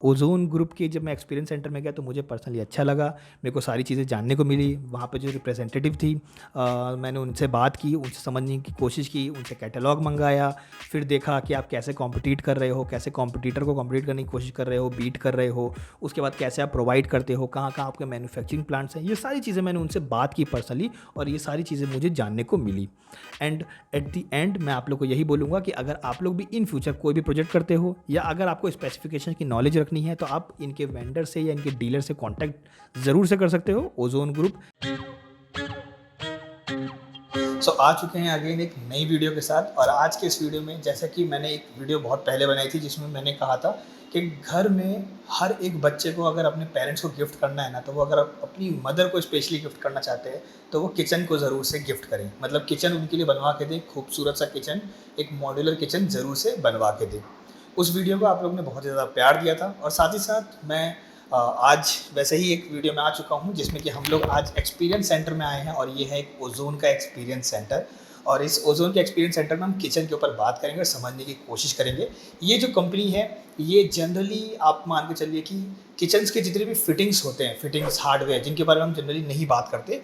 Ozone group के जब मैं एक्सपीरियंस सेंटर में गया तो मुझे पर्सनली अच्छा लगा। मेरे को सारी चीज़ें जानने को मिली। वहाँ पे जो रिप्रेजेंटेटिव थी मैंने उनसे बात की, उनसे समझने की कोशिश की, उनसे कैटलॉग मँगाया, फिर देखा कि आप कैसे कॉम्पिटिट कर रहे हो, कैसे कॉम्पिटिटर को कॉम्पिटिट करने की कोशिश कर रहे हो, बीट कर रहे हो। उसके बाद कैसे आप प्रोवाइड करते हो, कहाँ-कहाँ आपके मैन्युफैक्चरिंग प्लांट्स हैं। ये सारी चीज़ें मैंने उनसे बात की पर्सनली और ये सारी चीज़ें मुझे जानने को मिली। एंड एट द एंड मैं आप लोग को यही बोलूँगा कि अगर आप लोग भी इन फ्यूचर कोई भी प्रोजेक्ट करते हो या अगर आपको स्पेसिफिकेशन की नॉलेज रखनी है तो आप इनके वेंडर से या इनके डीलर से कांटेक्ट ज़रूर से कर सकते हो, ओज़ोन ग्रुप। आ चुके हैं अगेन एक नई वीडियो के साथ। और आज के इस वीडियो में जैसा कि मैंने एक वीडियो बहुत पहले बनाई थी जिसमें मैंने कहा था कि घर में हर एक बच्चे को अगर अपने पेरेंट्स को गिफ्ट करना है ना, तो वो अगर अपनी मदर को स्पेशली गिफ्ट करना चाहते हैं तो वो किचन को ज़रूर से गिफ्ट करें। मतलब किचन उनके लिए बनवा के दें, खूबसूरत सा किचन, एक मॉड्यूलर किचन ज़रूर से बनवा के दें। उस वीडियो को आप लोग ने बहुत ज़्यादा प्यार दिया था और साथ ही साथ मैं आज वैसे ही एक वीडियो में आ चुका हूँ जिसमें कि हम लोग आज एक्सपीरियंस सेंटर में आए हैं और ये है एक ओज़ोन का एक्सपीरियंस सेंटर। और इस ओज़ोन के एक्सपीरियंस सेंटर में हम किचन के ऊपर बात करेंगे और समझने की कोशिश करेंगे। ये जो कंपनी है ये जनरली आप मान के चलिए कि किचन्स के जितने भी फिटिंग्स होते हैं, फिटिंग्स हार्डवेयर जिनके बारे में हम जनरली नहीं बात करते,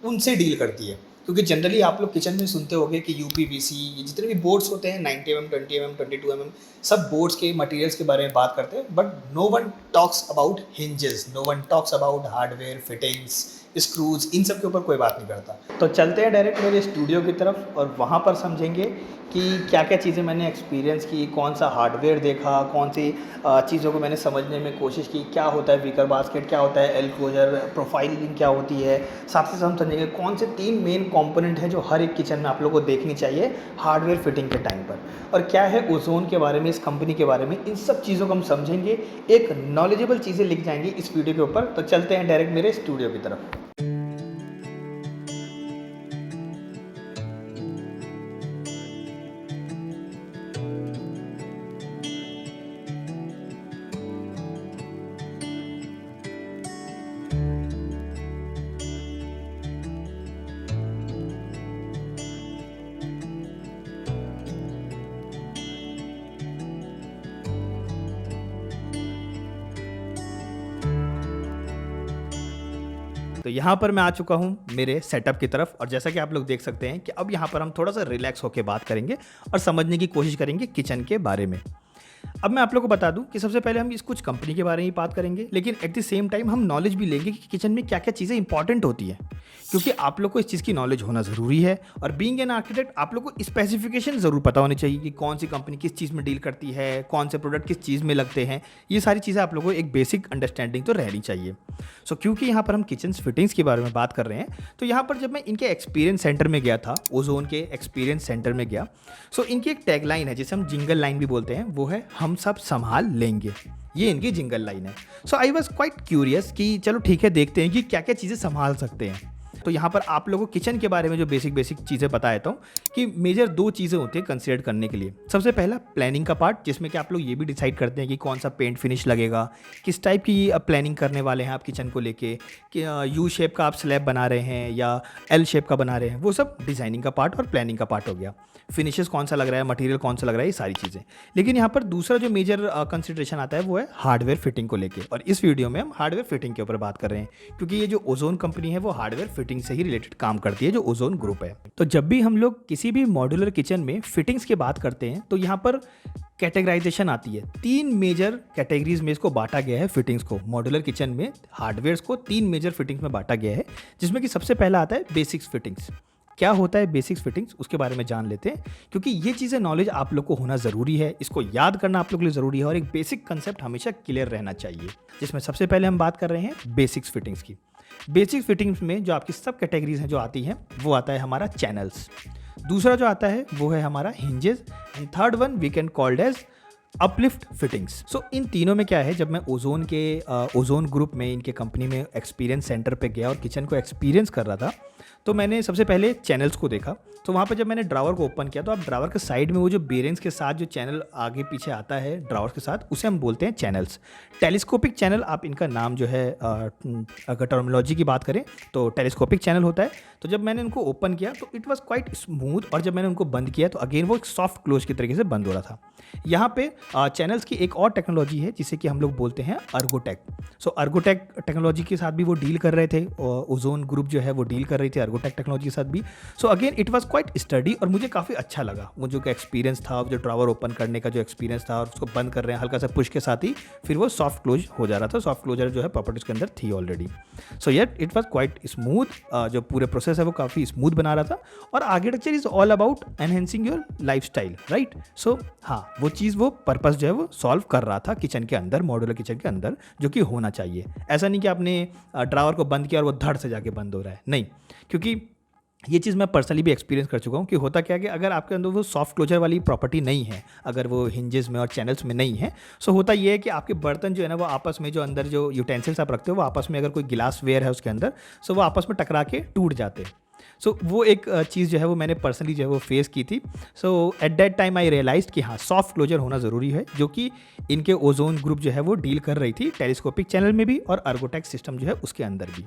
उनसे डील करती है। क्योंकि जनरली आप लोग किचन में सुनते होंगे कि यूपीवीसी, ये जितने भी बोर्ड्स होते हैं 90 mm, 20 mm, 22 mm, सब बोर्ड्स के मटेरियल्स के बारे में बात करते हैं। But no one talks about hinges, no one talks about hardware, fittings, screws, इन सब के ऊपर कोई बात नहीं करता। तो चलते हैं डायरेक्ट मेरे स्टूडियो की तरफ और वहाँ पर समझेंगे कि क्या क्या चीज़ें मैंने एक्सपीरियंस की, कौन सा हार्डवेयर देखा, कौन सी चीज़ों को मैंने समझने में कोशिश की, क्या होता है वीकर बास्केट, क्या होता है एल क्लोजर, प्रोफाइलिंग क्या होती है। साथ ही साथ हम समझेंगे कौन से 3 मेन कंपोनेंट हैं जो हर एक किचन में आप लोगों को देखनी चाहिए हार्डवेयर फिटिंग के टाइम पर, और क्या है ओज़ोन के बारे में, इस कंपनी के बारे में, इन सब चीज़ों को हम समझेंगे। एक नॉलेजेबल चीज़ें लिख जाएंगी इस वीडियो के ऊपर। तो चलते हैं डायरेक्ट मेरे स्टूडियो की तरफ। तो यहाँ पर मैं आ चुका हूँ मेरे सेटअप की तरफ और जैसा कि आप लोग देख सकते हैं कि अब यहाँ पर हम थोड़ा सा रिलैक्स होकर बात करेंगे और समझने की कोशिश करेंगे किचन के बारे में। अब मैं आप लोगों को बता दूं कि सबसे पहले हम इस कुछ कंपनी के बारे में ही बात करेंगे, लेकिन एट द सेम टाइम हम नॉलेज भी लेंगे कि किचन में क्या क्या चीज़ें इंपॉर्टेंट होती हैं, क्योंकि आप लोग को इस चीज़ की नॉलेज होना ज़रूरी है। और बीइंग एन आर्किटेक्ट आप लोग को स्पेसिफिकेशन ज़रूर पता होनी चाहिए कि कौन सी कंपनी किस चीज़ में डील करती है, कौन से प्रोडक्ट किस चीज़ में लगते हैं। ये सारी चीज़ें आप लोगों को एक बेसिक अंडरस्टैंडिंग तो रहनी चाहिए। क्योंकि यहाँ पर हम किचन फिटिंग्स के बारे में बात कर रहे हैं, तो यहाँ पर जब मैं इनके एक्सपीरियंस सेंटर में गया था, ओज़ोन के एक्सपीरियंस सेंटर में गया, इनकी एक टैगलाइन है जिसे हम जिंगल लाइन भी बोलते हैं, वो है हम सब संभाल लेंगे। ये इनकी जिंगल लाइन है। आई वॉज क्वाइट क्यूरियस कि चलो ठीक है, देखते हैं कि क्या क्या चीज़ें संभाल सकते हैं। तो यहाँ पर आप लोगों को किचन के बारे में जो बेसिक चीज़ें बता देता हूँ कि मेजर 2 चीज़ें होती हैं कंसीडर करने के लिए। सबसे पहला प्लानिंग का पार्ट, जिसमें कि आप लोग ये भी डिसाइड करते हैं कि कौन सा पेंट फिनिश लगेगा, किस टाइप की प्लानिंग करने वाले हैं आप किचन को लेके, कि यू शेप का आप स्लैब बना रहे हैं या एल शेप का बना रहे हैं। वो सब डिज़ाइनिंग का पार्ट और प्लानिंग का पार्ट हो गया। फिनिशेस कौन सा लग रहा है, मटेरियल कौन सा लग रहा है, ये सारी चीज़ें। लेकिन यहाँ पर दूसरा जो मेजर कंसिडरेशन आता है वो है हार्डवेयर फिटिंग को लेके, और इस वीडियो में हम हार्डवेयर फिटिंग के ऊपर बात कर रहे हैं, क्योंकि ये जो ओज़ोन कंपनी है वो हार्डवेयर फिटिंग से ही रिलेटेड काम करती है, जो ओज़ोन ग्रुप है। तो जब भी हम लोग किसी भी मॉड्यूलर किचन में फिटिंग्स की बात करते हैं तो यहाँ पर कैटेगराइजेशन आती है। 3 मेजर कैटेगरीज में इसको बांटा गया है फिटिंग्स को। मॉड्यूलर किचन में हार्डवेयर को 3 मेजर फिटिंग्स में बांटा गया है, जिसमें कि सबसे पहला आता है बेसिक्स फिटिंग्स। क्या होता है बेसिक्स फिटिंग्स, उसके बारे में जान लेते हैं, क्योंकि ये चीज़ें नॉलेज आप लोग को होना ज़रूरी है, इसको याद करना आप लोग के लिए ज़रूरी है और एक बेसिक कंसेप्ट हमेशा क्लियर रहना चाहिए। जिसमें सबसे पहले हम बात कर रहे हैं बेसिक्स फिटिंग्स की। बेसिक फिटिंग्स में जो आपकी सब कैटेगरीज हैं जो आती हैं, वो आता है हमारा चैनल्स। दूसरा जो आता है वो है हमारा hinges, and third one we can called as uplift fittings. इन तीनों में क्या है, जब मैं ओज़ोन ग्रुप में इनके कंपनी में एक्सपीरियंस सेंटर पे गया और किचन को एक्सपीरियंस कर रहा था, तो मैंने सबसे पहले चैनल्स को देखा। तो वहाँ पर जब मैंने ड्रावर को ओपन किया तो आप ड्रावर के साइड में वो जो बेयरिंग्स के साथ जो चैनल आगे पीछे आता है ड्रावर के साथ, उसे हम बोलते हैं चैनल्स। टेलीस्कोपिक चैनल आप इनका नाम जो है, अगर टर्मिनोलॉजी की बात करें तो टेलीस्कोपिक चैनल होता है। तो जब मैंने इनको ओपन किया तो इट वाज क्वाइट स्मूथ, और जब मैंने उनको बंद किया तो अगेन वो एक सॉफ्ट क्लोज की तरीके से बंद हो रहा था। यहाँ पे चैनल्स की एक और टेक्नोलॉजी है जिसे कि हम लोग बोलते हैं अर्गोटेक। सो अर्गोटेक टेक्नोलॉजी के साथ भी वो डील कर रहे थे, और ओजोन ग्रुप जो है वो डील कर रही थी अर्गोटेक टेक्नोलॉजी के साथ भी। So again it was quite study और मुझे काफ़ी अच्छा लगा। वो जो एक्सपीरियंस था, जो ड्रॉवर ओपन करने का जो एक्सपीरियंस था और उसको बंद कर रहे हैं हल्का सा पुश के साथ ही, फिर वो सॉफ्ट क्लोज हो जा रहा था। सॉफ्ट क्लोजर जो है प्रॉपर्टीज के अंदर थी already. So yet it was quite smooth, जो पूरे प्रोसेस है वो काफ़ी स्मूथ बना रहा था। और architecture is all about enhancing your lifestyle, right. So हाँ, वो चीज़, वो पर्पस जो है वो सॉल्व कर रहा था किचन के अंदर, मॉड्यूलर किचन के अंदर, जो कि होना चाहिए। ऐसा नहीं कि आपने ड्रावर को बंद किया और वो धड़ से जाके बंद हो रहा है, नहीं। क्योंकि ये चीज़ मैं पर्सनली भी एक्सपीरियंस कर चुका हूँ कि होता क्या है कि अगर आपके अंदर वो सॉफ्ट क्लोजर वाली प्रॉपर्टी नहीं है, अगर वो हिंजेस में और चैनल्स में नहीं है, सो होता ये है कि आपके बर्तन जो है ना वो आपस में, जो अंदर जो यूटेंसिल्स आप रखते हो वो आपस में, अगर कोई गिलास वेयर है उसके अंदर, सो वो आपस में टकरा के टूट जाते हैं। सो वो एक चीज़ जो है वो मैंने पर्सनली जो है वो फेस की थी। So at that time I realised कि हाँ, सॉफ्ट क्लोजर होना ज़रूरी है, जो कि इनके ओजोन ग्रुप जो है वो डील कर रही थी टेलीस्कोपिक चैनल में भी और अर्गोटेक सिस्टम जो है उसके अंदर भी।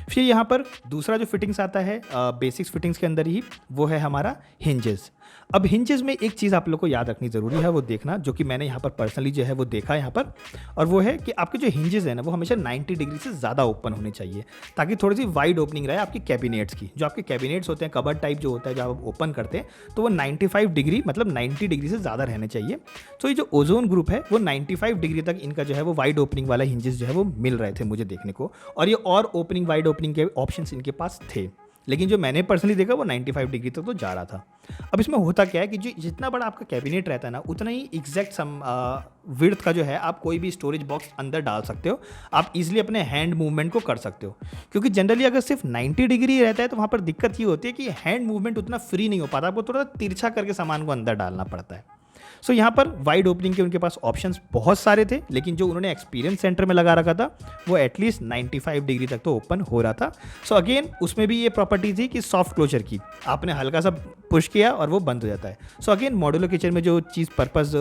फिर यहाँ पर दूसरा जो फिटिंग्स आता है बेसिक्स फिटिंग्स के अंदर ही, वो है हमारा हिंजेस। अब हिंजेस में एक चीज़ आप लोग को याद रखनी ज़रूरी है, वो देखना, जो कि मैंने यहाँ पर पर्सनली जो है वो देखा यहाँ पर, और वो है कि आपके जो हिंजेस है ना वो हमेशा 90 डिग्री से ज़्यादा ओपन होने चाहिए, ताकि थोड़ी सी वाइड ओपनिंग रहे आपकी कैबिनेट्स की। जो आपके कैबिनेट्स होते हैं, कबर्ड टाइप जो होता है, जो आप ओपन करते हैं, तो वो 95 डिग्री, मतलब 90 डिग्री से ज़्यादा रहने चाहिए। तो ये जो ओजोन ग्रुप है वो 95 डिग्री तक इनका जो है वो वाइड ओपनिंग वाला हिंजेस जो है वो मिल रहे थे मुझे देखने को, और ये और ओपनिंग, वाइड ओपनिंग के ऑप्शंस इनके पास थे। लेकिन जो मैंने पर्सनली देखा वो 95 डिग्री तक तो जा रहा था। अब इसमें होता क्या है कि जो जितना बड़ा आपका कैबिनेट रहता है ना, उतना ही एग्जैक्ट विड्थ का जो है आप कोई भी स्टोरेज बॉक्स अंदर डाल सकते हो। आप इजीली अपने हैंड मूवमेंट को कर सकते हो, क्योंकि जनरली अगर सिर्फ 90 डिग्री रहता है तो वहाँ पर दिक्कत ये होती है कि हैंड मूवमेंट उतना फ्री नहीं हो पाता, आपको थोड़ा तिरछा करके सामान को अंदर डालना पड़ता है। सो यहाँ पर वाइड ओपनिंग के उनके पास ऑप्शंस बहुत सारे थे, लेकिन जो उन्होंने एक्सपीरियंस सेंटर में लगा रखा था वो एटलीस्ट 95 डिग्री तक तो ओपन हो रहा था। सो अगेन उसमें भी ये प्रॉपर्टी थी कि सॉफ्ट क्लोजर की, आपने हल्का सा पुश किया और वो बंद हो जाता है। सो अगेन मॉड्यूलर किचन में जो चीज़ पर्पस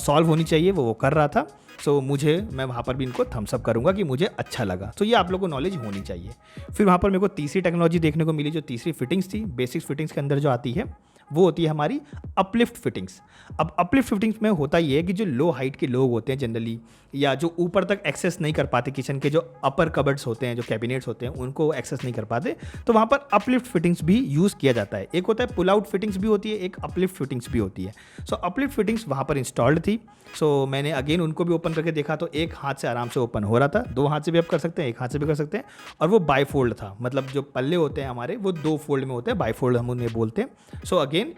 सॉल्व होनी चाहिए वो कर रहा था। सो मैं वहाँ पर भी इनको थम्स अप करूँगा कि मुझे अच्छा लगा। तो ये आप लोगों को नॉलेज होनी चाहिए। फिर वहाँ पर मेरे को तीसरी टेक्नोलॉजी देखने को मिली, जो तीसरी फिटिंग्स थी बेसिक्स फिटिंग्स के अंदर जो आती है, वो होती है हमारी अपलिफ्ट फिटिंग्स। अब अपलिफ्ट फिटिंग्स में होता ये है कि जो लो हाइट के लोग होते हैं जनरली, या जो ऊपर तक एक्सेस नहीं कर पाते, किचन के जो अपर कबर्ड्स होते हैं, जो कैबिनेट्स होते हैं, उनको एक्सेस नहीं कर पाते, तो वहाँ पर अपलिफ्ट फिटिंग्स भी यूज़ किया जाता है। एक होता है पुल आउट फिटिंग्स भी होती है, एक अपलिफ्ट फिटिंग्स भी होती है। सो अपलिफ्ट फिटिंग्स वहाँ पर इंस्टॉल्ड थी। सो मैंने अगेन उनको भी ओपन करके देखा, तो एक हाथ से आराम से ओपन हो रहा था, दो हाथ से भी आप कर सकते हैं, एक हाथ से भी कर सकते हैं, और वो बाई फोल्ड था, मतलब जो पल्ले होते हैं हमारे वो 2 फोल्ड में होते हैं, बाई फोल्ड हम उन्हें बोलते हैं। सो अगेन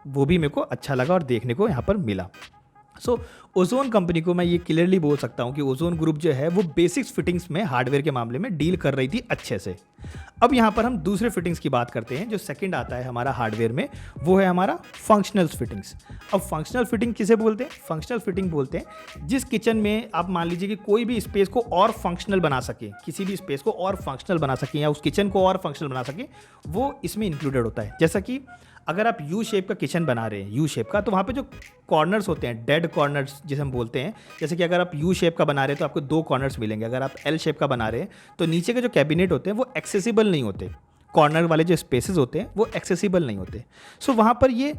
वो भी मेरे को अच्छा लगा और देखने को यहाँ पर मिला। सो ओजोन कंपनी को मैं ये क्लियरली बोल सकता हूँ कि ओजोन ग्रुप जो है वो बेसिक्स फिटिंग्स में, हार्डवेयर के मामले में डील कर रही थी अच्छे से। अब यहाँ पर हम दूसरे फिटिंग्स की बात करते हैं। जो सेकंड आता है हमारा हार्डवेयर में, वो है हमारा फंक्शनल फिटिंग्स। अब फंक्शनल फिटिंग किसे बोलते हैं? फंक्शनल फिटिंग बोलते हैं जिस किचन में आप मान लीजिए कि कोई भी स्पेस को और फंक्शनल बना सके, किसी भी स्पेस को और फंक्शनल बना सके, या उस किचन को और फंक्शनल बना सके, वो इसमें इंक्लूडेड होता है। जैसा कि अगर आप यू शेप का किचन बना रहे हैं, यू शेप का, तो वहाँ पे जो कॉर्नर्स होते हैं, डेड कॉर्नर्स जिसे हम बोलते हैं, जैसे कि अगर आप यू शेप का बना रहे हैं तो आपको 2 कॉर्नर्स मिलेंगे। अगर आप एल शेप का बना रहे हैं तो नीचे के जो कैबिनेट होते हैं वो एक्सेसिबल नहीं होते, कॉर्नर वाले जो स्पेसेस होते हैं वो एक्सेसिबल नहीं होते। सो वहाँ पर ये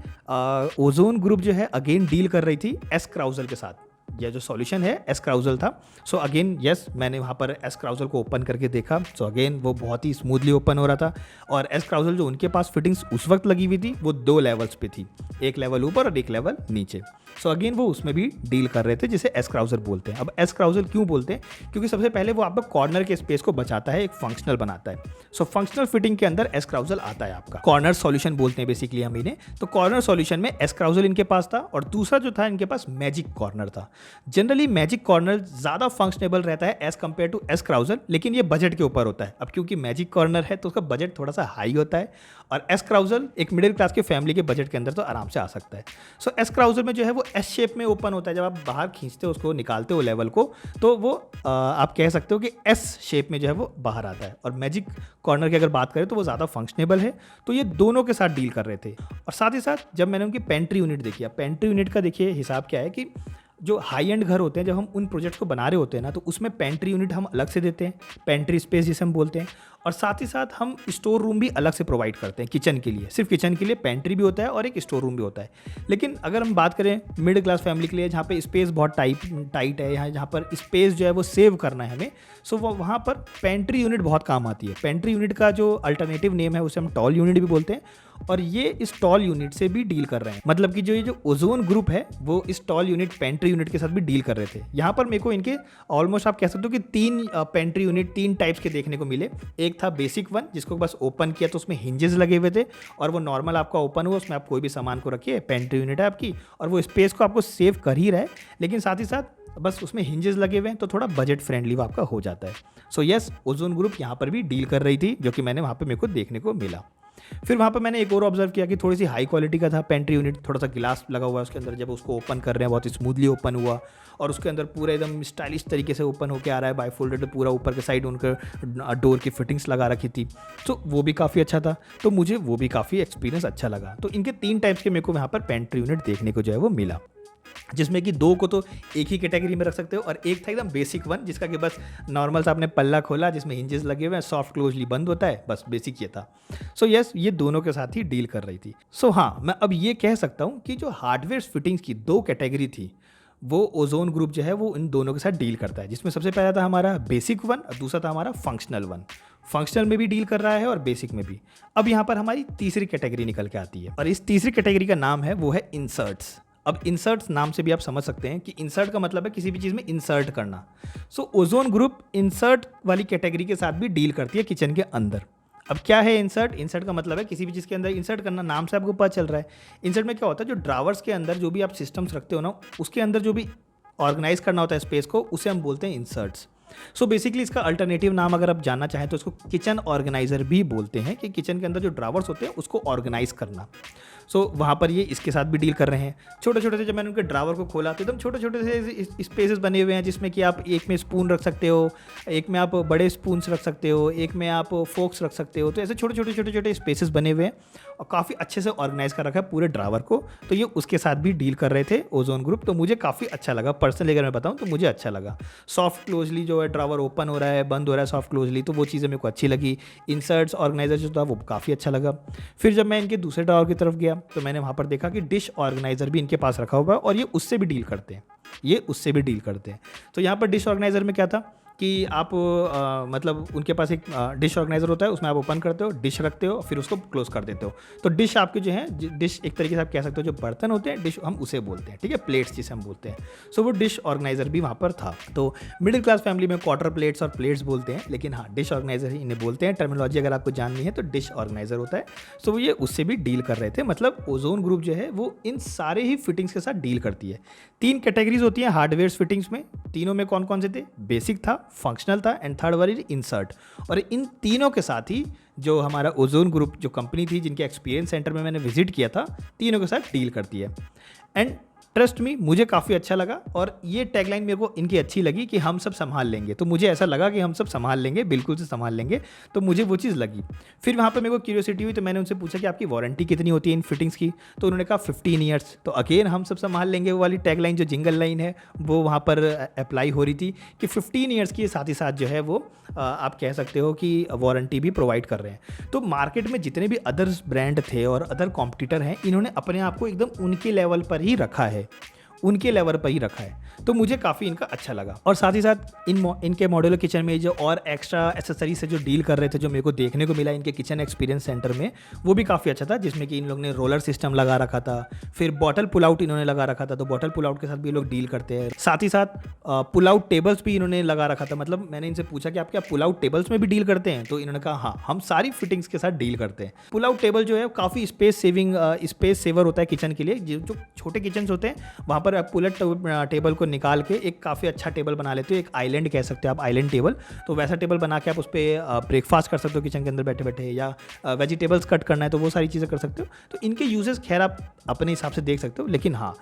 ओजोन ग्रुप जो है अगेन डील कर रही थी एस क्राउजल के साथ। यह जो सॉल्यूशन है एस क्राउजल था। सो अगेन यस, मैंने वहाँ पर एस क्राउजल को ओपन करके देखा। सो अगेन वो बहुत ही स्मूथली ओपन हो रहा था, और एस क्राउजल जो उनके पास फिटिंग्स उस वक्त लगी हुई थी वो 2 लेवल्स पे थी, एक लेवल ऊपर और एक लेवल नीचे। सो अगेन वो उसमें भी डील कर रहे थे, जिसे एस क्राउजल बोलते हैं। अब एस क्राउजल क्यों बोलते हैं? क्योंकि सबसे पहले वो आपका कॉर्नर के स्पेस को बचाता है, एक फंक्शनल बनाता है। सो फंक्शनल फिटिंग के अंदर एस क्राउजल आता है आपका। कॉर्नर सॉल्यूशन बोलते हैं बेसिकली हम इन्हें। तो कॉर्नर सॉल्यूशन में एस क्राउजल इनके पास था, और दूसरा जो था इनके पास मैजिक कॉर्नर था। जनरली मैजिक कॉर्नर ज़्यादा फंक्शनेबल रहता है as compare to S carousel, लेकिन ये बजट के ऊपर होता है। अब क्योंकि मैजिक कॉर्नर है तो उसका बजट थोड़ा सा हाई होता है, और एस क्राउजल एक मिडिल क्लास के फैमिली के बजट के अंदर तो आराम से आ सकता है। सो एस क्राउजल में जो है वो एस शेप में ओपन होता है। जब आप बाहर खींचते हो उसको, निकालते हो लेवल को, तो वो आप कह सकते हो कि एस शेप में जो है वो बाहर आता है। और मैजिक कॉर्नर की अगर बात करें तो वो ज़्यादा फंक्शनेबल है। तो ये दोनों के साथ डील कर रहे थे। और साथ ही साथ जब मैंने उनकी पेंट्री यूनिट देखी, पेंट्री यूनिट का देखिए हिसाब क्या है कि जो हाई एंड घर होते हैं, जब हम उन प्रोजेक्ट्स को बना रहे होते हैं ना, तो उसमें पेंट्री यूनिट हम अलग से देते हैं, पेंट्री स्पेस जिसे हम बोलते हैं। और साथ ही साथ हम स्टोर रूम भी अलग से प्रोवाइड करते हैं किचन के लिए। सिर्फ किचन के लिए पेंट्री भी होता है और एक स्टोर रूम भी होता है। लेकिन अगर हम बात करें मिडिल क्लास फैमिली के लिए, जहाँ पे स्पेस बहुत टाइट है, यहाँ जहाँ पर स्पेस जो है वो सेव करना है हमें, सो वो वहाँ पर पेंट्री यूनिट बहुत काम आती है। पेंट्री यूनिट का जो अल्टरनेटिव नेम है उसे हम टॉल यूनिट भी बोलते हैं, और ये इस टॉल यूनिट से भी डील कर रहे हैं। मतलब कि जो ये जो ओजोन ग्रुप है वो इस टॉल यूनिट पेंट्री यूनिट के साथ भी डील कर रहे थे। यहाँ पर मेरे को इनके ऑलमोस्ट आप कह सकते हो कि 3 पेंट्री यूनिट 3 टाइप्स के देखने को मिले। एक था बेसिक वन, जिसको बस ओपन किया तो उसमें हिंजेस लगे हुए थे और वो नॉर्मल आपका ओपन हुआ, उसमें आप कोई भी सामान को रखिए, पेंट्री यूनिट है आपकी, और वो स्पेस को आपको सेव कर ही रहा है, लेकिन साथ ही साथ बस उसमें हिंजेस लगे हुए हैं, तो थोड़ा बजट फ्रेंडली वो आपका हो जाता है। सो यस, ओजोन ग्रुप यहाँ पर भी डील कर रही थी, जो कि मैंने वहाँ पे मेरे को देखने को मिला। फिर वहाँ पर मैंने एक और ऑब्जर्व किया कि थोड़ी सी हाई क्वालिटी का था पेंट्री यूनिट, थोड़ा सा गिलास लगा हुआ है उसके अंदर। जब उसको ओपन कर रहे हैं बहुत स्मूथली ओपन हुआ, और उसके अंदर पूरा एकदम स्टाइलिश तरीके से ओपन होकर आ रहा है, बाईफोल्डेड, पूरा ऊपर के साइड उनके डोर की फिटिंग्स लगा रखी थी, तो वो भी काफ़ी अच्छा था। तो मुझे वो भी काफ़ी एक्सपीरियंस अच्छा लगा। तो इनके 3 टाइप्स के मेरे को यहाँ पर पेंट्री यूनिट देखने को जो है वो मिला, जिसमें कि 2 को तो एक ही कैटेगरी में रख सकते हो, और एक था एकदम बेसिक वन, जिसका कि बस नॉर्मल सा आपने पल्ला खोला, जिसमें हिंजेस लगे हुए हैं, सॉफ्ट क्लोजली बंद होता है, बस बेसिक ये था। सो यस, ये दोनों के साथ ही डील कर रही थी। सो हाँ, मैं अब ये कह सकता हूँ कि जो हार्डवेयर फिटिंग्स की 2 कैटेगरी थी, वो ओजोन ग्रुप जो है वो इन दोनों के साथ डील करता है, जिसमें सबसे पहला था हमारा बेसिक वन और दूसरा था हमारा फंक्शनल वन। फंक्शनल में भी डील कर रहा है और बेसिक में भी। अब यहाँ पर हमारी तीसरी कैटेगरी निकल के आती है, और इस तीसरी कैटेगरी का नाम है वो है इंसर्ट्स। अब इंसर्ट्स नाम से भी आप समझ सकते हैं कि इंसर्ट का मतलब है किसी भी चीज़ में इंसर्ट करना। सो ओजोन ग्रुप इंसर्ट वाली कैटेगरी के साथ भी डील करती है किचन के अंदर। अब क्या है इंसर्ट? इंसर्ट का मतलब है किसी भी चीज़ के अंदर इंसर्ट करना, नाम से आपको पता चल रहा है। इंसर्ट में क्या होता है, जो ड्रावर्स के अंदर जो भी आप सिस्टम्स रखते हो ना, उसके अंदर जो भी ऑर्गेनाइज करना होता है स्पेस को, उसे हम बोलते हैं इंसर्ट्स। सो बेसिकली इसका अल्टरनेटिव नाम अगर आप जानना चाहें तो इसको किचन ऑर्गेनाइजर भी बोलते हैं, कि किचन के अंदर जो ड्रावर्स होते हैं उसको ऑर्गेनाइज करना। सो वहाँ पर ये इसके साथ भी डील कर रहे हैं। छोटे छोटे से जब मैंने उनके ड्रावर को खोला तो एकदम छोटे छोटे से स्पेसेस बने हुए हैं, जिसमें कि आप एक में स्पून रख सकते हो, एक में आप बड़े स्पून्स रख सकते हो, एक में आप फोक्स रख सकते हो। तो ऐसे छोटे छोटे छोटे छोटे स्पेसेस बने हुए हैं और काफ़ी अच्छे से ऑर्गेनाइज कर रखा है पूरे ड्रावर को। तो ये उसके साथ भी डील कर रहे थे ओजोन ग्रुप। तो मुझे काफ़ी अच्छा लगा पर्सनली, अगर मैं बताऊँ तो मुझे अच्छा लगा। सॉफ्ट क्लोजली जो है ड्रावर ओपन हो रहा है, बंद हो रहा है सॉफ्ट क्लोजली, तो वो चीज़ें मेरे को अच्छी लगी। इंसर्ट्स ऑर्गेनाइजर जो था वो काफ़ी अच्छा लगा। फिर जब मैं इनके दूसरे ड्रावर की तरफ गया तो मैंने वहाँ पर देखा कि डिश ऑर्गेनाइजर भी इनके पास रखा हुआ है, और ये उससे भी डील करते हैं, ये उससे भी डील करते हैं। तो यहाँ पर डिश ऑर्गेनाइजर में क्या था कि आप मतलब उनके पास एक डिश ऑर्गेनाइजर होता है, उसमें आप ओपन करते हो, डिश रखते हो, फिर उसको क्लोज कर देते हो। तो डिश आपके जो है, डिश एक तरीके से आप कह सकते हो जो बर्तन होते हैं, डिश हम उसे बोलते हैं, ठीक है, प्लेट्स जिसे हम बोलते हैं। सो वो डिश ऑर्गेनाइजर भी वहाँ पर था। तो मिडिल क्लास फैमिली में क्वार्टर प्लेट्स और प्लेट्स बोलते हैं, लेकिन हाँ, डिश ऑर्गेनाइजर ही इन्हें बोलते हैं। टर्मिनोलॉजी अगर आपको जाननी है तो डिश ऑर्गेनाइजर होता है। सो वो ये उससे भी डील कर रहे थे। मतलब ओजोन ग्रुप जो है वो इन सारे ही फिटिंग्स के साथ डील करती है। 3 कैटेगरीज होती हैं हार्डवेयर फिटिंग्स में। तीनों में कौन कौन से थे? बेसिक था, फंक्शनल था, एंड थर्ड वाली इंसर्ट। और इन तीनों के साथ ही जो हमारा ओजोन ग्रुप जो कंपनी थी, जिनके एक्सपीरियंस सेंटर में मैंने विजिट किया था, तीनों के साथ डील करती है। एंड ट्रस्ट मी, मुझे काफ़ी अच्छा लगा। और ये टैगलाइन मेरे को इनकी अच्छी लगी कि हम सब संभाल लेंगे। तो मुझे ऐसा लगा कि हम सब संभाल लेंगे, बिल्कुल से संभाल लेंगे। तो मुझे वो चीज़ लगी। फिर वहाँ पर मेरे को क्यूरियोसिटी हुई, तो मैंने उनसे पूछा कि आपकी वारंटी कितनी होती है इन फिटिंग्स की? तो उन्होंने कहा 15 ईयर्स। तो अगेन हम सब संभाल लेंगे वो वाली टैगलाइन जो जिंगल लाइन है वो वहाँ पर अप्लाई हो रही थी कि 15 ईयर्स की साथ ही साथ जो है वो आप कह सकते हो कि वारंटी भी प्रोवाइड कर रहे हैं। तो मार्केट में जितने भी अदर्स ब्रांड थे और अदर कॉम्पिटिटर हैं, इन्होंने अपने आप को एकदम उनके लेवल पर ही रखा है, उनके लेवल पर ही रखा है। तो मुझे काफ़ी इनका अच्छा लगा। और साथ ही साथ इनके मॉड्यूलर किचन में जो और एक्स्ट्रा एसेसरी से जो डील कर रहे थे, जो मेरे को देखने को मिला इनके किचन एक्सपीरियंस सेंटर में, वो भी काफ़ी अच्छा था। जिसमें कि इन लोग ने रोलर सिस्टम लगा रखा था, फिर बॉटल पुल आउट इन्होंने लगा रखा था। तो बॉटल पुल आउट के साथ भी लोग डील करते हैं। साथ ही साथ पुल आउट टेबल्स भी इन्होंने लगा रखा था। मतलब मैंने इनसे पूछा कि आप क्या पुल आउट टेबल्स में भी डील करते हैं? तो इन्होंने कहा हाँ, हम सारी फिटिंग्स के साथ डील करते हैं। पुल आउट टेबल जो है काफ़ी स्पेस सेवर होता है किचन के लिए। जो छोटे किचन होते हैं वहाँ पर आप पुल टेबल को निकाल के एक काफ़ी अच्छा टेबल बना लेते हो, एक आइलैंड कह सकते हो आप, आइलैंड टेबल। तो वैसा टेबल बना के आप उस पर ब्रेकफास्ट कर सकते हो किचन के अंदर बैठे बैठे, या वेजिटेबल्स कट करना है तो वो सारी चीज़ें कर सकते हो। तो इनके यूजेस खैर आप अपने हिसाब से देख सकते हो, लेकिन हाँ,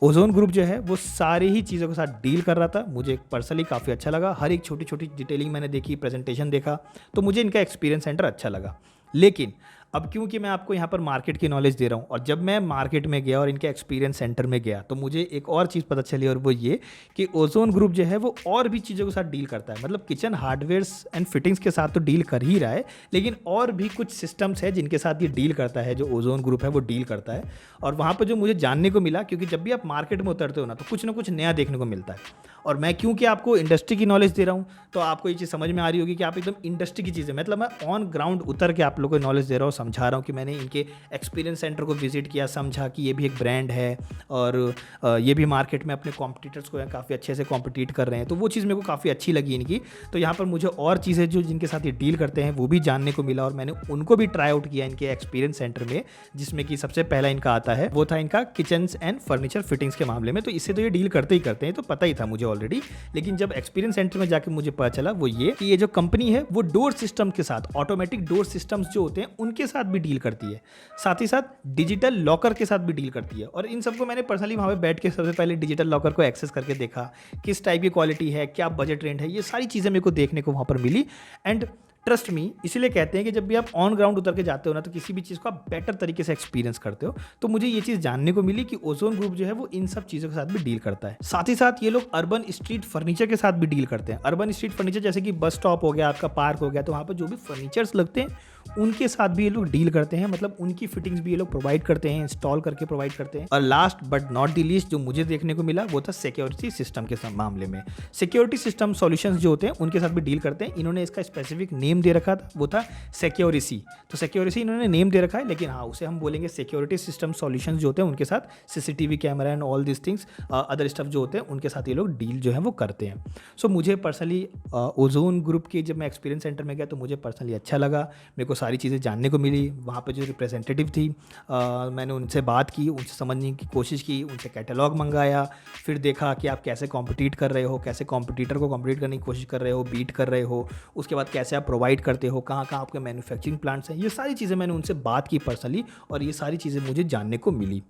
ओजोन ग्रुप जो है वो सारी ही चीज़ों के साथ डील कर रहा था। मुझे पर्सनली काफ़ी अच्छा लगा। हर एक छोटी छोटी डिटेलिंग मैंने देखी, प्रेजेंटेशन देखा, तो मुझे इनका एक्सपीरियंस सेंटर अच्छा लगा। लेकिन अब क्योंकि मैं आपको यहाँ पर मार्केट की नॉलेज दे रहा हूँ, और जब मैं मार्केट में गया और इनके एक्सपीरियंस सेंटर में गया तो मुझे एक और चीज़ पता चली, और वो ये कि ओजोन ग्रुप जो है वो और भी चीज़ों के साथ डील करता है। मतलब किचन हार्डवेयर्स एंड फिटिंग्स के साथ तो डील कर ही रहा है, लेकिन और भी कुछ सिस्टम्स है जिनके साथ ये डील करता है, जो ओजोन ग्रुप है वो डील करता है। और वहाँ पर जो मुझे जानने को मिला, क्योंकि जब भी आप मार्केट में उतरते हो ना तो कुछ ना कुछ नया देखने को मिलता है। और मैं क्योंकि आपको इंडस्ट्री की नॉलेज दे रहा हूँ तो आपको ये चीज़ समझ में आ रही होगी कि आप एकदम इंडस्ट्री की चीज़ें, मतलब मैं ऑन ग्राउंड उतर के आप लोगों को नॉलेज दे रहा हूँ, समझा रहा हूँ कि मैंने इनके एक्सपीरियंस सेंटर को विजिट किया, समझा कि ये भी एक ब्रांड है और ये भी मार्केट में अपने कॉम्पिटिटर्स को काफ़ी अच्छे से कॉम्पिटिट कर रहे हैं। तो वो चीज़ मेरे को काफ़ी अच्छी लगी इनकी। तो यहाँ पर मुझे और चीज़ें जो जिनके साथ ये डील करते हैं वो भी जानने को मिला, और मैंने उनको भी ट्राई आउट किया इनके एक्सपीरियंस सेंटर में, जिसमें कि सबसे पहला इनका आता है वो था इनका किचन एंड फर्नीचर फिटिंग्स के मामले में। तो इससे तो ये डील करते ही करते हैं, तो पता ही था मुझे ऑलरेडी। लेकिन जब एक्सपीरियंस सेंटर में जाके मुझे पता चला वो ये कि ये जो कंपनी है वो डोर सिस्टम के साथ, ऑटोमेटिक डोर सिस्टम्स जो होते हैं उनके साथ भी डील करती है, साथ ही साथ डिजिटल लॉकर के साथ भी डील करती है। और इन सबको मैंने पर्सनली वहाँ पे बैठ के सबसे पहले डिजिटल लॉकर को एक्सेस करके देखा, किस टाइप की क्वालिटी है, क्या बजट रेंज है, ये सारी चीज़ें मेरे को देखने को वहाँ पर मिली। एंड ट्रस्ट मी, इसीलिए कहते हैं कि जब भी आप ऑन ग्राउंड उतर के जाते हो ना तो किसी भी चीज़ को आप बेटर तरीके से एक्सपीरियंस करते हो। तो मुझे ये चीज़ जानने को मिली कि ओजोन ग्रुप जो है वो इन सब चीज़ों के साथ भी डील करता है। साथ ही साथ ये लोग अर्बन स्ट्रीट फर्नीचर के साथ भी डील करते हैं। अर्बन स्ट्रीट फर्नीचर जैसे कि बस स्टॉप हो गया, आपका पार्क हो गया, तो वहाँ पर जो भी फर्नीचर्स लगते हैं उनके साथ भी ये लोग डील करते हैं। मतलब उनकी फिटिंग्स भी ये लोग प्रोवाइड करते हैं, इंस्टॉल करके प्रोवाइड करते हैं। और last but not the least जो मुझे देखने को मिला वो था सिक्योरिटी सिस्टम के मामले में। सिक्योरिटी सिस्टम सॉल्यूशंस जो होते हैं उनके साथ भी डील करते हैं। इन्होंने इसका स्पेसिफिक नेम दे रखा था, वो था सिक्योरिसी। तो सिक्योरिसी इन्होंने नेम दे रखा है, लेकिन हाँ उसे हम बोलेंगे सिक्योरिटी सिस्टम सॉल्यूशंस जो होते हैं उनके साथ, CCTV camera and all this things, other stuff जो होते हैं उनके साथ ये लोग डील जो है वो करते हैं। सो मुझे पर्सनली ओजोन ग्रुप के जब मैं एक्सपीरियंस सेंटर में गया तो मुझे पर्सनली अच्छा लगा। मेरे को सारी चीज़ें जानने को मिली। वहाँ पे जो रिप्रेजेंटेटिव थी मैंने उनसे बात की, उनसे समझने की कोशिश की, उनसे कैटलॉग मंगाया, फिर देखा कि आप कैसे कॉम्पिटिट कर रहे हो, कैसे कॉम्पिटिटर को कॉम्पिटिट करने की कोशिश कर रहे हो, बीट कर रहे हो, उसके बाद कैसे आप प्रोवाइड करते हो, कहाँ कहाँ आपके मैन्युफैक्चरिंग प्लांट्स हैं। ये सारी चीज़ें मैंने उनसे बात की पर्सनली, और ये सारी चीज़ें मुझे जानने को मिली।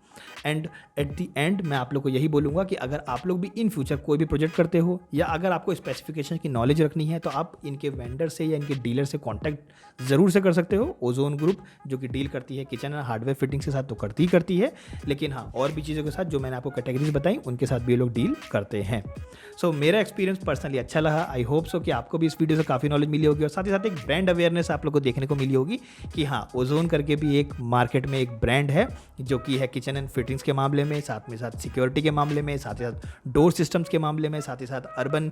एंड एट दी एंड मैं आप लोग को यही बोलूँगा कि अगर आप लोग भी इन फ्यूचर कोई भी प्रोजेक्ट करते हो, या अगर आपको स्पेसिफिकेशन की नॉलेज रखनी है, तो आप इनके वेंडर से या इनके डीलर से कॉन्टैक्ट ज़रूर से कर सकते हो। ओजोन ग्रुप जो कि डील करती है किचन एंड हार्डवेयर फिटिंग्स के साथ तो करती ही करती है, लेकिन हाँ और भी चीज़ों के साथ जो मैंने आपको कैटेगरीज बताई उनके साथ भी ये लोग डील करते हैं। सो मेरा एक्सपीरियंस पर्सनली अच्छा लगा। आई होप सो कि आपको भी इस वीडियो से काफ़ी नॉलेज मिली होगी, और साथ ही साथ एक ब्रांड अवेयरनेस आप लोग को देखने को मिली होगी कि हाँ ओजोन करके भी एक मार्केट में एक ब्रांड है जो कि है किचन एंड फिटिंग्स के मामले में, साथ में साथ सिक्योरिटी के मामले में, साथ ही साथ डोर सिस्टम्स के मामले में, साथ ही साथ अर्बन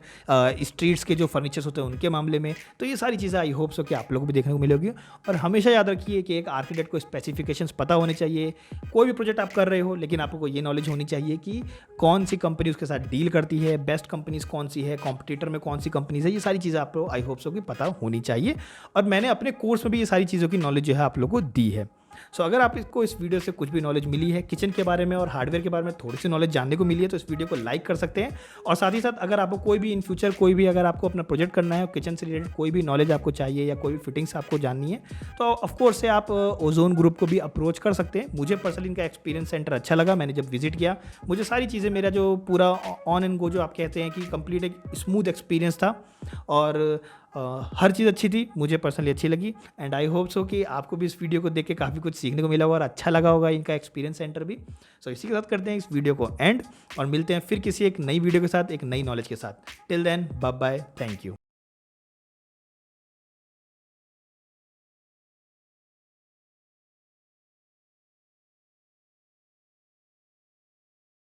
स्ट्रीट्स के जो फर्नीचर्स होते हैं उनके मामले में। तो ये सारी चीज़ें आई होप सो कि आप लोग को भी देखने को मिलेगी। और हमेशा याद रखिए कि एक आर्किटेक्ट को स्पेसिफिकेशंस पता होने चाहिए। कोई भी प्रोजेक्ट आप कर रहे हो, लेकिन आपको ये नॉलेज होनी चाहिए कि कौन सी कंपनी उसके साथ डील करती है, बेस्ट कंपनीज कौन सी है, कॉम्पिटिटर में कौन सी कंपनीज है। ये सारी चीज़ें आपको आई होप सो कि पता होनी चाहिए, और मैंने अपने कोर्स में भी ये सारी चीज़ों की नॉलेज जो है आप लोगों को दी है। सो अगर आपको इस वीडियो से कुछ भी नॉलेज मिली है किचन के बारे में और हार्डवेयर के बारे में, थोड़ी सी नॉलेज जानने को मिली है, तो इस वीडियो को लाइक कर सकते हैं। और साथ ही साथ अगर आपको कोई भी इन फ्यूचर कोई भी अगर आपको अपना प्रोजेक्ट करना है, किचन से रिलेटेड कोई भी नॉलेज आपको चाहिए या कोई भी फिटिंग्स आपको जाननी है, तो ऑफकोर्स से आप ओजोन ग्रुप को भी अप्रोच कर सकते हैं। मुझे पर्सनली इनका एक्सपीरियंस सेंटर अच्छा लगा। मैंने जब विजिट किया मुझे सारी चीज़ें, मेरा जो पूरा ऑन एंड गो जो आप कहते हैं कि कंप्लीट एक स्मूथ एक्सपीरियंस था, और हर चीज़ अच्छी थी, मुझे पर्सनली अच्छी लगी। एंड आई होप सो कि आपको भी इस वीडियो को देख के काफ़ी कुछ सीखने को मिला होगा और अच्छा लगा होगा इनका एक्सपीरियंस सेंटर भी। सो इसी के साथ करते हैं इस वीडियो को एंड, और मिलते हैं फिर किसी एक नई वीडियो के साथ, एक नई नॉलेज के साथ। Till then bye bye, thank you.